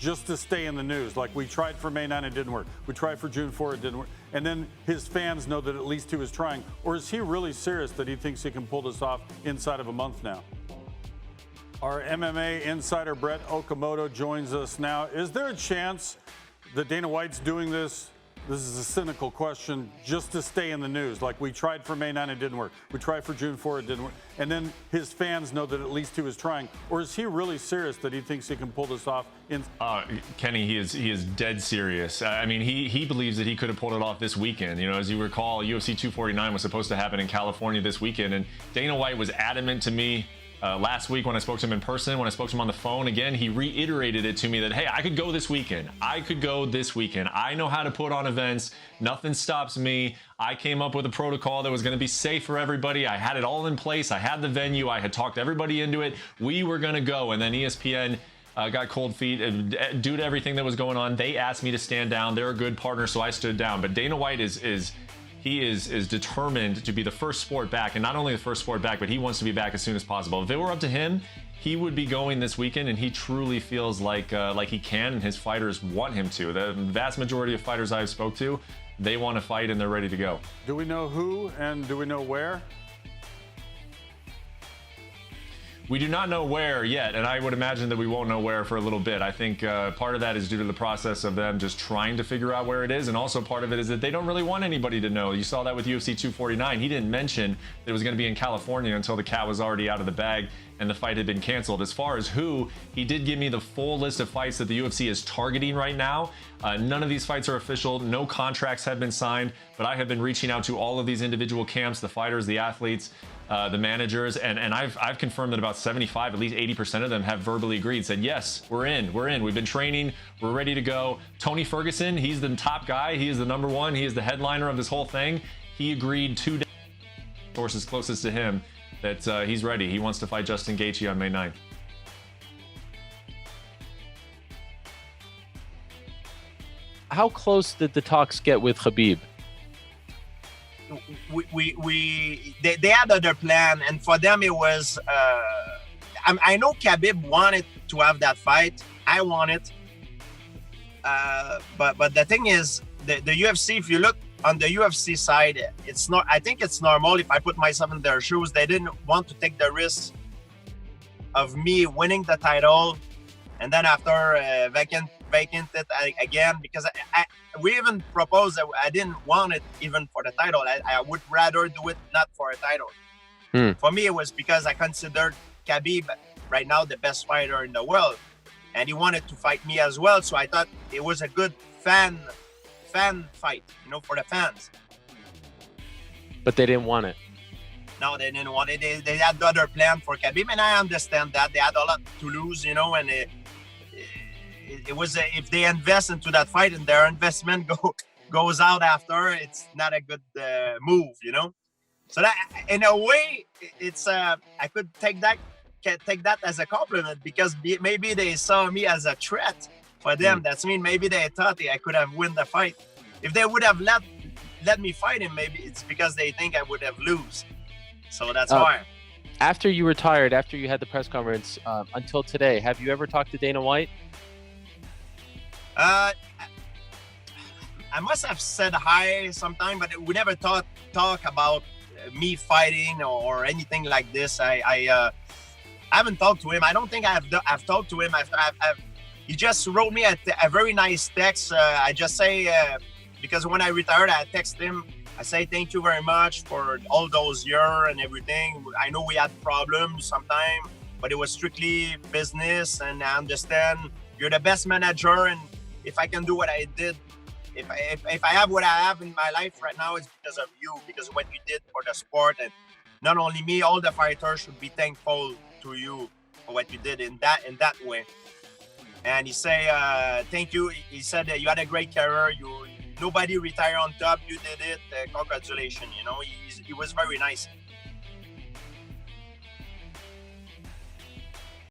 just to stay in the news. Like, we tried for May 9, it didn't work. We tried for June 4, it didn't work. And then his fans know that at least he was trying. Or is he really serious that he thinks he can pull this off inside of a month now? Our MMA insider Brett Okamoto joins us now. Is there a chance that Dana White's doing this? This is a cynical question, just to stay in the news. Like, we tried for May 9, it didn't work. We tried for June 4, it didn't work. And then his fans know that at least he was trying. Or is he really serious that he thinks he can pull this off? Kenny, he is dead serious. I mean, he believes that he could have pulled it off this weekend. You know, as you recall, UFC 249 was supposed to happen in California this weekend, and Dana White was adamant to me last week when I spoke to him in person, when I spoke to him on the phone again, he reiterated it to me that, hey, I could go this weekend. I could go this weekend. I know how to put on events. Nothing stops me. I came up with a protocol that was going to be safe for everybody. I had it all in place. I had the venue. I had talked everybody into it. We were going to go. And then ESPN got cold feet due to everything that was going on. They asked me to stand down. They're a good partner, so I stood down. But Dana White is determined to be the first sport back, and not only the first sport back, but he wants to be back as soon as possible. If it were up to him, he would be going this weekend, and he truly feels like he can, and his fighters want him to. The vast majority of fighters I've spoke to, they want to fight and they're ready to go. Do we know who, and do we know where? We do not know where yet, and I would imagine that we won't know where for a little bit. I think part of that is due to the process of them just trying to figure out where it is, and also part of it is that they don't really want anybody to know. You saw that with UFC 249. He didn't mention that it was going to be in California until the cat was already out of the bag and the fight had been canceled. As far as who, he did give me the full list of fights that the UFC is targeting right now. None of these fights are official. No contracts have been signed, but I have been reaching out to all of these individual camps, the fighters, the athletes, the managers, and I've confirmed that about 75, at least 80% of them have verbally agreed, said, yes, we're in. We've been training. We're ready to go. Tony Ferguson, he's the top guy. He is the number one. He is the headliner of this whole thing. He agreed 2 days, sources closest to him, that he's ready. He wants to fight Justin Gaethje on May 9th. How close did the talks get with Khabib? They had other plan, and for them it was I know Khabib wanted to have that fight. I want it, but the thing is, the UFC, if you look on the UFC side, it's not, I think it's normal. If I put myself in their shoes, they didn't want to take the risk of me winning the title and then after vacant it again, because we even proposed that I didn't want it even for the title. I would rather do it not for a title. For me, it was because I considered Khabib right now the best fighter in the world, and he wanted to fight me as well. So I thought it was a good fan fight, you know, for the fans. But they didn't want it. No, they didn't want it. They had the other plan for Khabib, and I understand that. They had a lot to lose, you know, and it was if they invest into that fight and their investment goes out after, it's not a good move, you know. So that, in a way, it's I could take that as a compliment, because maybe they saw me as a threat for them. That's mean maybe they thought I could have won the fight. If they would have let me fight him, maybe it's because they think I would have lose. So that's why. After you retired, after you had the press conference, until today, have you ever talked to Dana White? I must have said hi sometime, but we never talk about me fighting or anything like this. I haven't talked to him. I don't think I've talked to him. He just wrote me a very nice text. I just say, because when I retired, I text him. I say, thank you very much for all those years and everything. I know we had problems sometime, but it was strictly business, and I understand you're the best manager, and if I can do what I did, if I have what I have in my life right now, it's because of you, because of what you did for the sport. And not only me, all the fighters should be thankful to you for what you did in that way. And he say, thank you. He said you had a great career. Nobody retired on top. You did it. Congratulations. You know, he was very nice.